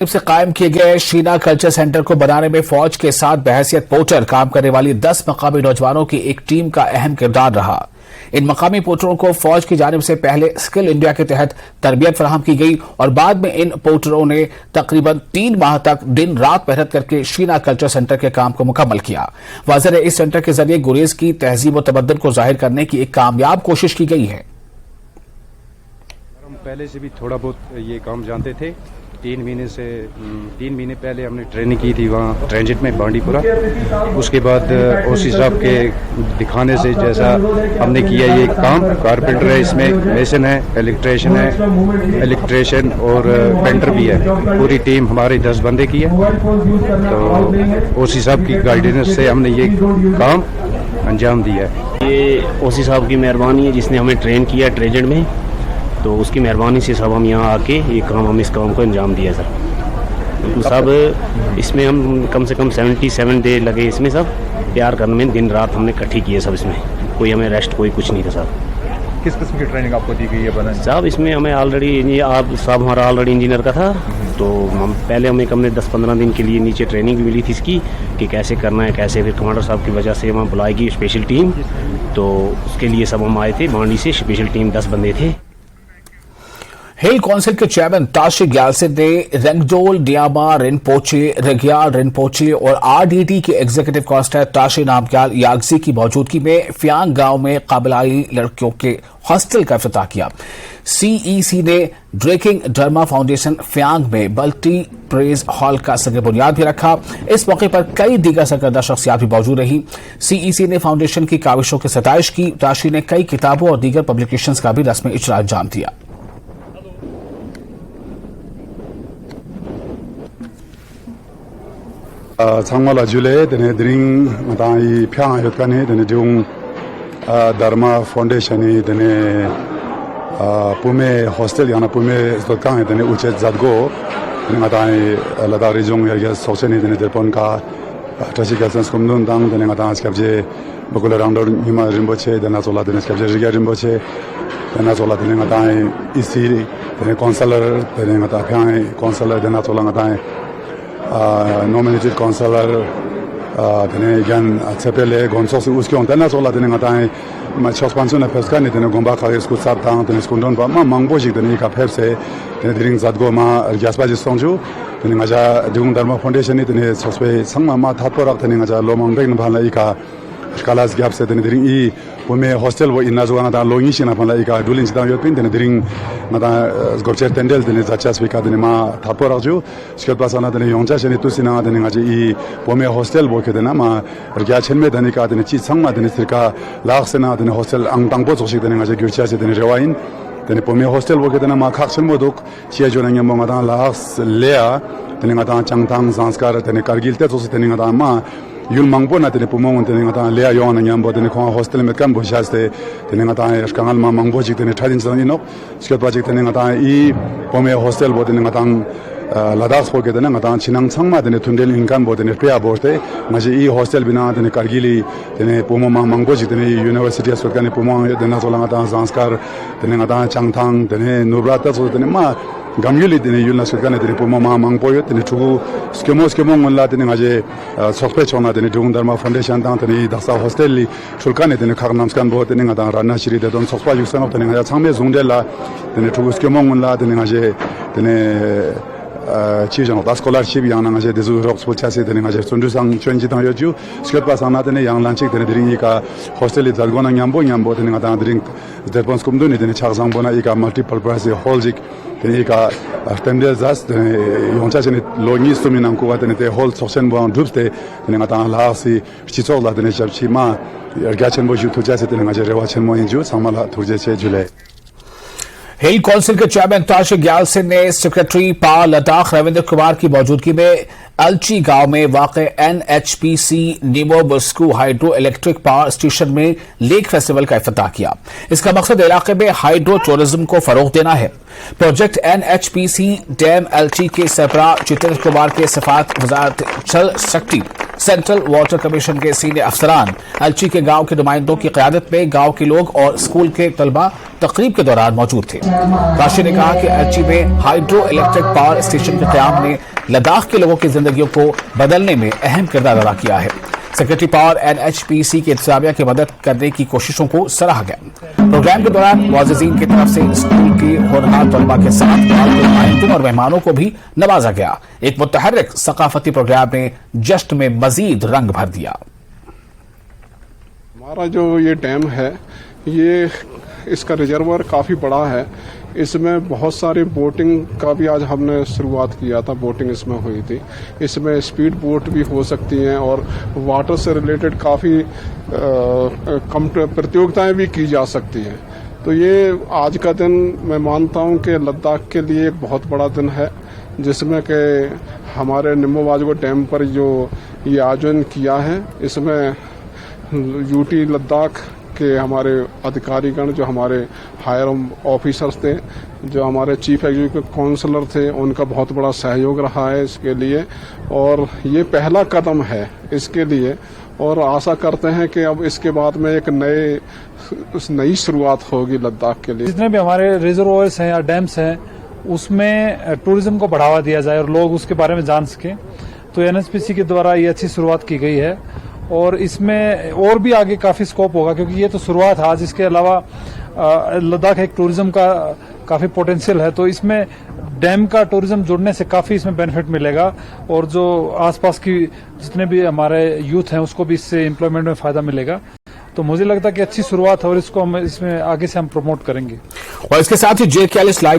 से कायम किए गए शीना कल्चर सेंटर को बनाने में फौज के साथ बहैसियत पोर्टर काम करने वाली 10 मकामी नौजवानों की एक टीम का अहम किरदार रहा। इन मकामी पोर्टरों को फौज की जानिब से पहले स्किल इंडिया के तहत तरबियत फराहम की गई और बाद में इन पोर्टरों ने तकरीबन 3 माह तक दिन रात मेहनत करके शीना कल्चर सेंटर के काम को मुकम्मल किया। वाज़ेह है, इस सेंटर के जरिए गुरेज की तहजीब और तमद्दुन को जाहिर करने की एक कामयाब कोशिश की गई है। हम पहले से भी थोड़ा बहुत ये काम जानते थे। 3 महीने पहले हमने ट्रेनिंग की थी वहाँ ट्रांजिट में बांडीपुरा। उसके बाद ओसी साहब के दिखाने से जैसा हमने किया ये काम, कारपेंटर है इसमें, मेसन है, इलेक्ट्रिशियन और पेंटर भी है। पूरी टीम हमारे 10 बंदे की है। तो ओसी साहब की गाइडेंस से हमने ये काम अंजाम दिया है। ये ओसी साहब की मेहरबानी है जिसने हमें ट्रेन किया ट्रेंजिट में, तो उसकी मेहरबानी से सब हम यहाँ आके ये काम हम इस काम को अंजाम दिया सर। तो सब इसमें हम कम से कम 77 डे लगे इसमें सब तैयार करने में, दिन रात हमने इकट्ठी किए सब। इसमें कोई हमें रेस्ट कोई कुछ नहीं था सर। किस किस्म की ट्रेनिंग आपको दी गई है बनाने साहब? इसमें हमें ऑलरेडी आप साहब हमारा ऑलरेडी इंजीनियर का था, तो हम पहले हमने 10-15 दिन के लिए नीचे ट्रेनिंग भी मिली थी इसकी कि कैसे करना है कैसे। फिर कमांडर साहब की वजह से वहाँ बुलाएगी स्पेशल टीम, तो उसके लिए सब हम आए थे बांडी से। स्पेशल टीम 10 बंदे थे। हिल काउंसिल के चेयरमैन ताशी ग्यालसिन ने रेंगडोल डियामा रिनपोचे, रग्याल रिनपोचे और आरडीटी के एग्जीक्यूटिव काउंसिलर ताशी नामग्याल यागजी की मौजूदगी में फ्यांग गांव में काबिलाई लड़कियों के हॉस्टल का इफ्तिताह किया। सीईसी ने ड्रेकिंग डर्मा फाउंडेशन फ्यांग में मल्टी प्रेज हॉल का सगे बुनियाद भी रखा। इस मौके पर कई दीगर सरकर्दा शख्सियात भी मौजूद रही। सीईसी ने फाउंडेशन की काविशों की सताइश की। ताशी ने कई किताबों और दीगर पब्लिकेशंस का भी रस्मी इजरा अंजाम दिया। Sangmala Jule, the Dring, Matai Piang Yotani, the Jung Dharma Foundation, the Pume Hostel, Yana Pume Stokan, the Uchet Zadgo, the Matai Ladari Jung, Soseni, the Deponka, Tashikasan Skumdun, the Natan Skabje, Bokula Rando, Hima Rimboche, the Nazola, the Skabje Rimboche, the Nazola, the Matai Isi, the Consular, the Matapian, Consular, the Nazola Matai. Nominated consular tene gan tsepele gonsos uski ontana sola tene ngatai ma chospansuna peskani tene gomba khair sku sartan tene skundon ba ma mangboji tene ka phepse tene dring zadgo ma jasbaji songju tene ngaja dung dharma foundation tene sospe sangma ma thatporak tene ngaja lomang reng bhala ika kalas gap se tene dring I pome hostel wo inna zuanga da longi shina bhala ika dulin sidang yopin tene dring mata gorcher tendel tene zachas vika tene ma thatporak ju skot pasana tene yongcha shene tusina tene ngaji I pome hostel bo ke tene ma rgya chenme tene ka tene chi sangma tene sirka lagsena tene hostel ang tangbo zoshik tene ngaji gyurcha se tene rewain tene pome hostel bo ke tene ma khaksen moduk chia jonang mo mata lags lea tene ngata changtang sanskar tene kargil te zosi tene ngata ma yul mangbo na tene pumong tene ngata lea yon nyambo tene khwa hostel me kan bo shaste tene ngata eskangal ma mangbo ji tene thadin san inok skot project tene ngata I pome hostel bo tene ngata Ladakh ho ke tene ngata chinang changma tene tundel inkan bo tene pya borte maji I hostel bina tene kargili tene pumo ma mangbo ji tene university asot kane pumo tene zola ngata sanskar tene ngata changthang tene nubrata so tene ma gamyuli tene yulna sukane tene pumo ma mangbo yo tene chugu skemo ngla tene ngaje sokpe chona tene dung dharma foundation tang tene daksa hostel li chulkane tene kharnamskan bo tene ngata rana shiri de don sokpa yuksan tene ngaja changme zungdela tene chugu skemo ngla tene ngaje tene 치정 다 스콜라십 양나 가제 데즈 록스포 차세 되는 가제 손주상 전지당 여주 스케파 산나데네 양란칙 되는 드링이가 호스텔이 달고나 냠보 되는 가다 드링 데폰스 콤도니 되는 차상보나 이가 멀티플 프라이스 홀직 되니까 아스템델 자스 용차체네 로니스토미난 코가 되는 홀 소센보 룹스테 되는 가다 라시 치솔라 되는 잡치마 여가천 보주 투자세 되는 가제 레와천 모인주 상말라 투제체 줄레 hill council के chairman Tashi ग्यालसिन ने secretary power Ladakh Ravindra Kumar की मौजूदगी में अलची गांव में वाक़े NHPC नीमो बस्कू hydro electric power station में lake festival का इफ्तिताह किया। इसका मकसद इलाके में हाइड्रो टूरिज्म को फरोग देना है। प्रोजेक्ट NHPC डैम अलची के सरबराह जितेंद्र कुमार के सफात वजारत जल शक्ति सेंट्रल वाटर कमीशन के सीनियर अफसरान, एलची के गांव के नुमाइंदों की क़यादत में गांव के लोग और स्कूल के तलबा तकरीब के दौरान मौजूद थे। ताशी ने कहा कि एलची में हाइड्रो इलेक्ट्रिक पावर स्टेशन के क़याम ने लद्दाख के लोगों की जिंदगियों को बदलने में अहम किरदार अदा किया है। सेक्रेटरी पावर NHPC की इंतजामिया की मदद करने की कोशिशों को सराहा गया। प्रोग्राम के दौरान मुअज़्ज़िज़ीन की तरफ से स्कूल के होनहार तलबा के साथ गांव के नुमाइंदों और मेहमानों को भी नवाजा गया। एक मुतहर्रिक सकाफती प्रोग्राम ने जश्न में मजीद रंग भर दिया। हमारा जो ये डैम है, ये इसका रिजर्वर काफ़ी बड़ा है। इसमें बहुत सारी बोटिंग का भी आज हमने शुरुआत किया था, बोटिंग इसमें हुई थी। इसमें स्पीड बोट भी हो सकती हैं और वाटर से रिलेटेड काफ़ी प्रतियोगिताएं भी की जा सकती हैं। तो ये आज का दिन मैं मानता हूं कि लद्दाख के लिए एक बहुत बड़ा दिन है, जिसमें कि हमारे निम्बो वाजगो डैम पर जो ये आयोजन किया है, इसमें यूटी लद्दाख के हमारे अधिकारीगण, जो हमारे हायर ऑफिसर्स थे, जो हमारे चीफ एग्जीक्यूटिव काउंसलर थे, उनका बहुत बड़ा सहयोग रहा है इसके लिए। और ये पहला कदम है इसके लिए, और आशा करते हैं कि अब इसके बाद में एक नई शुरुआत होगी लद्दाख के लिए। जितने भी हमारे रिजर्वोयर्स हैं या डैम्स हैं, उसमें टूरिज्म को बढ़ावा दिया जाए और लोग उसके बारे में जान सकें। तो NHPC के द्वारा ये अच्छी शुरुआत की गई है और इसमें और भी आगे काफी स्कोप होगा, क्योंकि ये तो शुरुआत है। आज इसके अलावा लद्दाख एक टूरिज्म का काफी पोटेंशियल है, तो इसमें डैम का टूरिज्म जुड़ने से काफी इसमें बेनिफिट मिलेगा और जो आसपास की जितने भी हमारे यूथ हैं उसको भी इससे एम्प्लॉयमेंट में फायदा मिलेगा। तो मुझे लगता है कि अच्छी शुरुआत है और इसको हम इसमें आगे से हम प्रमोट करेंगे। और इसके साथ ही JKLS लाइव